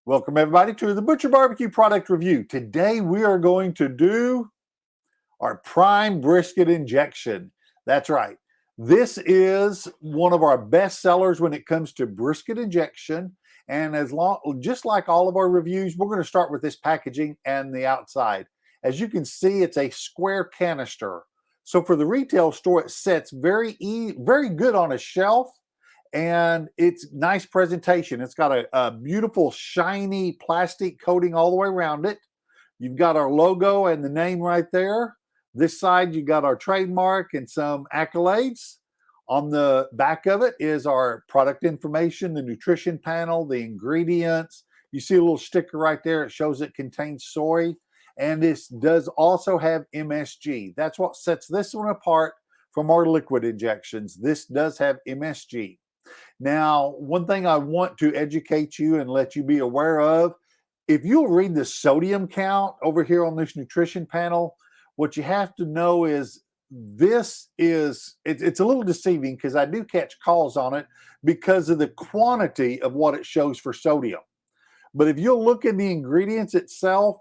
Welcome everybody to the Butcher Barbecue product review. Today we are going to do our Prime Brisket injection. That's right. This is one of our best sellers when it comes to brisket injection. And just like all of our reviews, we're going to start with this packaging and the outside. As you can see, it's a square canister. So for the retail store, it sets very good on a shelf. And it's nice presentation. It's got a beautiful shiny plastic coating all the way around it. You've got our logo and the name right there. This side you got our trademark and some accolades. On the back of it is our product information, the nutrition panel, the ingredients. You see a little sticker right there. It shows it contains soy. And this does also have MSG. That's what sets this one apart from our liquid injections. This does have MSG. Now, one thing I want to educate you and let you be aware of, if you'll read the sodium count over here on this nutrition panel, what you have to know is it's a little deceiving because I do catch calls on it because of the quantity of what it shows for sodium. But if you'll look at the ingredients itself,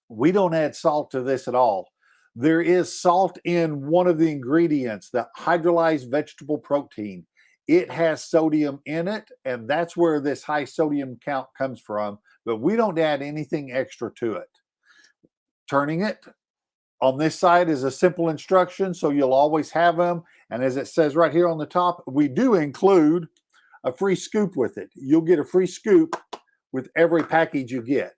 we don't add salt to this at all. There is salt in one of the ingredients, the hydrolyzed vegetable protein. It has sodium in it, and that's where this high sodium count comes from, but we don't add anything extra to it. Turning it on this side is a simple instruction, so you'll always have them. And as it says right here on the top, we do include a free scoop with it. You'll get a free scoop with every package you get.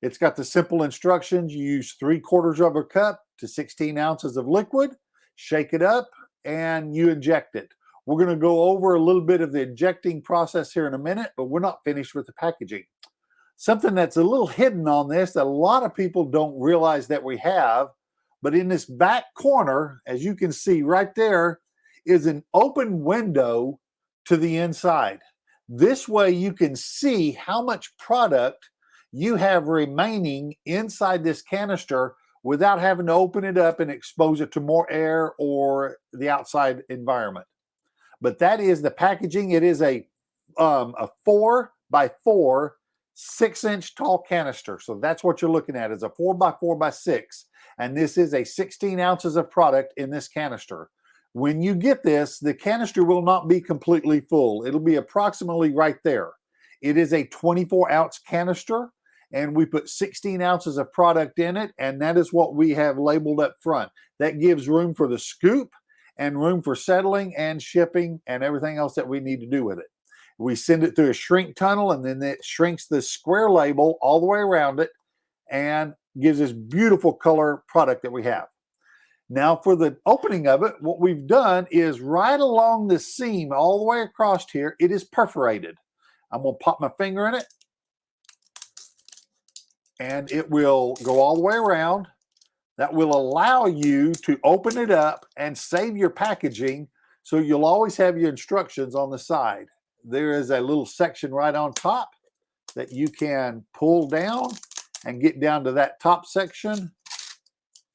It's got the simple instructions. You use 3/4 of a cup to 16 ounces of liquid, shake it up, and you inject it. We're going to go over a little bit of the injecting process here in a minute, but we're not finished with the packaging. Something that's a little hidden on this that a lot of people don't realize that we have, but in this back corner, as you can see right there, is an open window to the inside. This way you can see how much product you have remaining inside this canister without having to open it up and expose it to more air or the outside environment. But that is the packaging. It is a 4x4, 6-inch tall canister. So that's what you're looking at, is a 4x4x6. And this is a 16 ounces of product in this canister. When you get this, the canister will not be completely full. It'll be approximately right there. It is a 24-ounce canister, and we put 16 ounces of product in it, and that is what we have labeled up front. That gives room for the scoop and room for settling and shipping and everything else that we need to do with it. We send it through a shrink tunnel, and then it shrinks the square label all the way around it and gives this beautiful color product that we have. Now for the opening of it, what we've done is right along the seam all the way across here, it is perforated. I'm going to pop my finger in it, and it will go all the way around. That will allow you to open it up and save your packaging, so you'll always have your instructions on the side. There is a little section right on top that you can pull down and get down to that top section,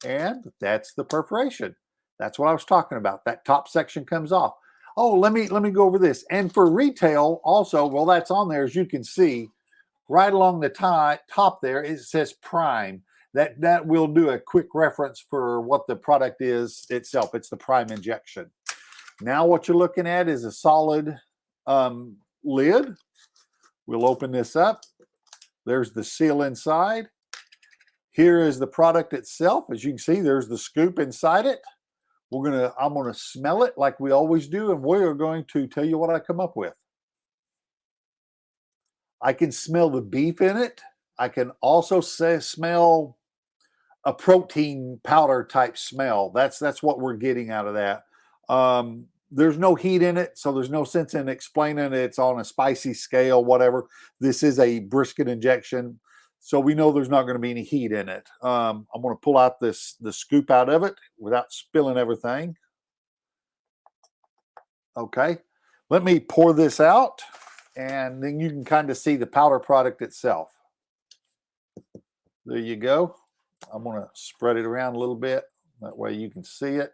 and that's the perforation. That's what I was talking about. That top section comes off. Oh, let me go over this. And for retail also, well, that's on there, as you can see, right along the top there, it says Prime. That will do a quick reference for what the product is itself. It's the Prime injection. Now what you're looking at is a solid lid. We'll open this up. There's the seal inside. Here is the product itself. As you can see, there's the scoop inside it. I'm gonna smell it like we always do, and we are going to tell you what I come up with. I can smell the beef in it. I can also smell a protein powder type smell. That's what we're getting out of that. There's no heat in it, so there's no sense in explaining it's on a spicy scale, whatever. This is a brisket injection, so we know there's not going to be any heat in it. I'm going to pull out the scoop out of it without spilling everything. Okay, let me pour this out, and then you can kind of see the powder product itself. There you go. I'm going to spread it around a little bit That way you can see it.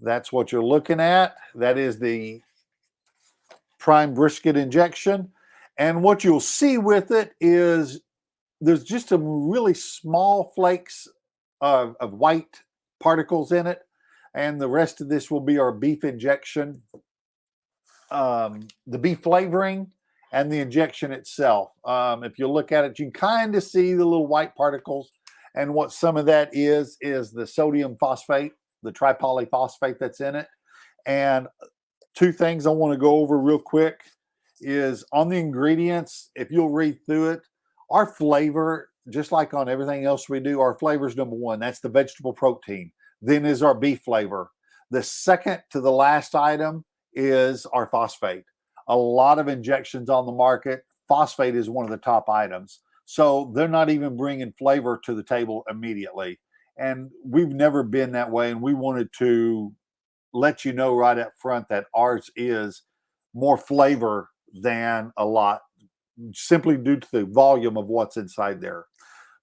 That's what you're looking at. That is the Prime Brisket injection. And what you'll see with it is there's just some really small flakes of white particles in it. And the rest of this will be our beef injection, the beef flavoring, and the injection itself. If you look at it, you can kind of see the little white particles. And what some of that is the sodium phosphate, the tripolyphosphate that's in it. And two things I want to go over real quick is on the ingredients, if you'll read through it, our flavor, just like on everything else we do, our flavor is number one. That's the vegetable protein. Then is our beef flavor. The second to the last item is our phosphate. A lot of injections on the market, phosphate is one of the top items. So they're not even bringing flavor to the table immediately. And we've never been that way. And we wanted to let you know right up front that ours is more flavor than a lot, simply due to the volume of what's inside there.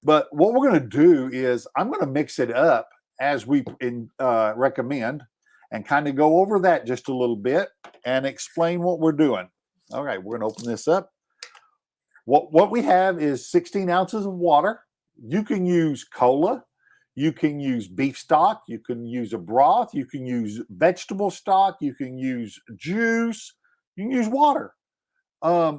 But what we're going to do is I'm going to mix it up as we recommend and kind of go over that just a little bit and explain what we're doing. All right, we're going to open this up. What we have is 16 ounces of water. You can use cola. You can use beef stock. You can use a broth. You can use vegetable stock. You can use juice. You can use water.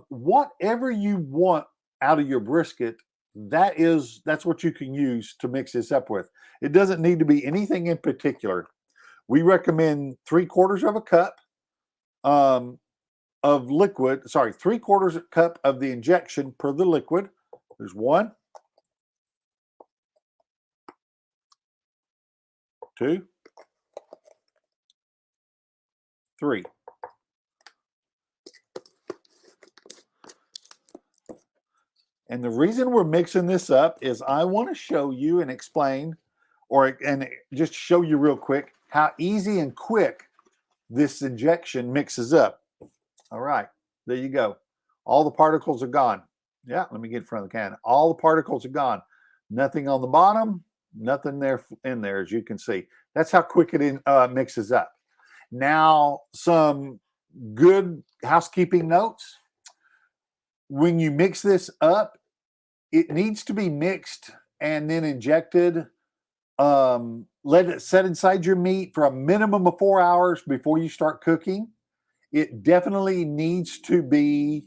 Whatever you want out of your brisket, that's what you can use to mix this up with. It doesn't need to be anything in particular. We recommend 3/4 of a cup of liquid. Sorry, 3/4 cup of the injection per the liquid. There's 1, 2, 3. And the reason we're mixing this up is I want to show you and explain, and just show you real quick how easy and quick this injection mixes up. All right, there you go. All the particles are gone. Yeah, let me get in front of the can. All the particles are gone. Nothing on the bottom, nothing there in there, as you can see. That's how quick it mixes up. Now, some good housekeeping notes. When you mix this up, it needs to be mixed and then injected. Let it set inside your meat for a minimum of 4 hours before you start cooking. It definitely needs to be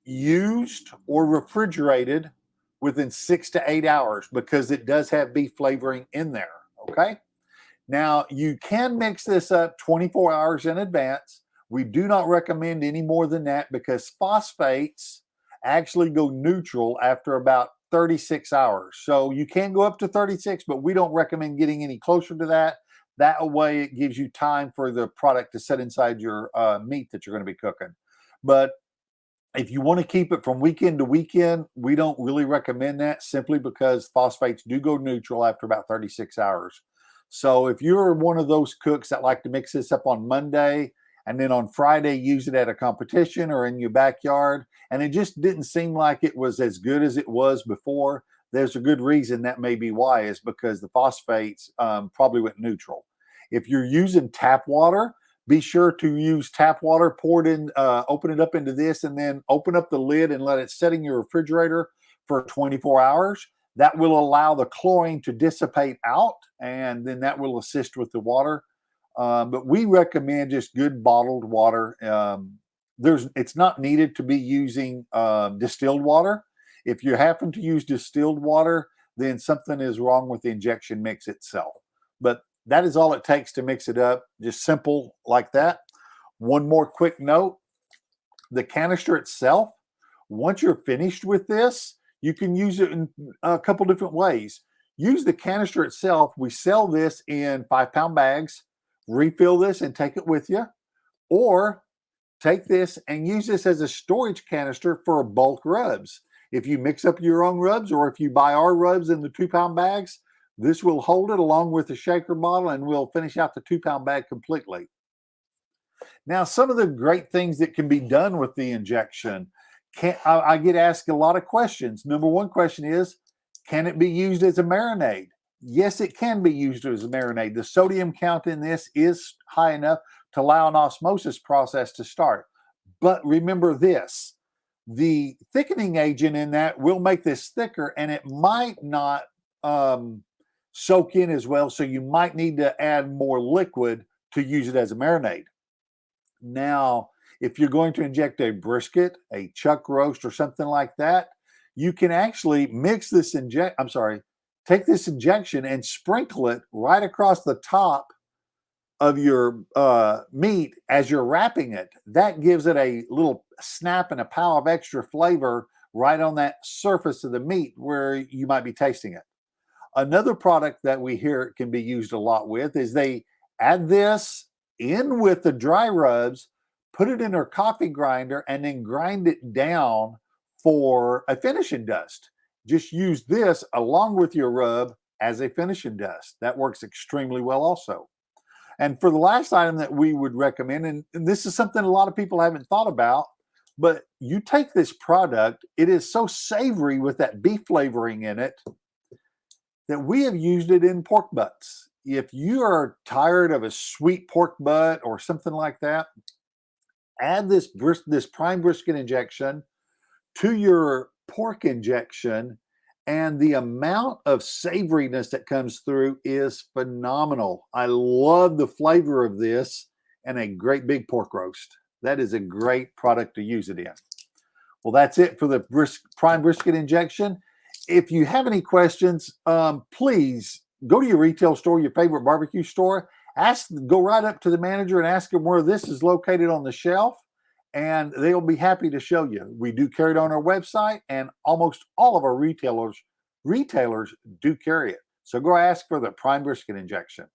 used or refrigerated within 6 to 8 hours because it does have beef flavoring in there. Okay. Now, you can mix this up 24 hours in advance. We do not recommend any more than that because phosphates actually go neutral after about 36 hours. So you can go up to 36, but we don't recommend getting any closer to that. That way it gives you time for the product to set inside your meat that you're going to be cooking. But if you want to keep it from weekend to weekend, we don't really recommend that simply because phosphates do go neutral after about 36 hours. So if you're one of those cooks that like to mix this up on Monday and then on Friday use it at a competition or in your backyard, and it just didn't seem like it was as good as it was before, there's a good reason that may be why, is because the phosphates probably went neutral. If you're using tap water, be sure to use tap water, pour it in, open it up into this, and then open up the lid and let it set in your refrigerator for 24 hours. That will allow the chlorine to dissipate out, and then that will assist with the water. But we recommend just good bottled water. It's not needed to be using distilled water. If you happen to use distilled water, then something is wrong with the injection mix itself. But that is all it takes to mix it up. Just simple like that. One more quick note. The canister itself, once you're finished with this, you can use it in a couple different ways. Use the canister itself. We sell this in 5-pound bags. Refill this and take it with you. Or take this and use this as a storage canister for bulk rubs. If you mix up your own rubs or if you buy our rubs in the 2-pound bags, this will hold it along with the shaker bottle and we'll finish out the 2-pound bag completely. Now, some of the great things that can be done with the injection. I get asked a lot of questions. Number one question is, can it be used as a marinade? yes, it can be used as a marinade. The sodium count in this is high enough to allow an osmosis process to start. But remember this, the thickening agent in that will make this thicker, and it might not soak in as well, so you might need to add more liquid to use it as a marinade. Now, if you're going to inject a brisket, a chuck roast, or something like that, you can actually mix this take this injection and sprinkle it right across the top of your meat as you're wrapping it. That gives it a little snap and a pow of extra flavor right on that surface of the meat where you might be tasting it. Another product that we hear it can be used a lot with is they add this in with the dry rubs, put it in their coffee grinder, and then grind it down for a finishing dust. Just use this along with your rub as a finishing dust. That works extremely well also. And for the last item that we would recommend, and this is something a lot of people haven't thought about, but you take this product, it is so savory with that beef flavoring in it that we have used it in pork butts. If you are tired of a sweet pork butt or something like that, add this Prime Brisket injection to your pork injection, and the amount of savoriness that comes through is phenomenal. I love the flavor of this and a great big pork roast. That is a great product to use it in. Well, that's it for the Prime Brisket injection. If you have any questions, please go to your retail store, your favorite barbecue store. Go right up to the manager and ask them where this is located on the shelf, and they'll be happy to show you. We do carry it on our website, and almost all of our retailers do carry it. So go ask for the Prime Brisket injection.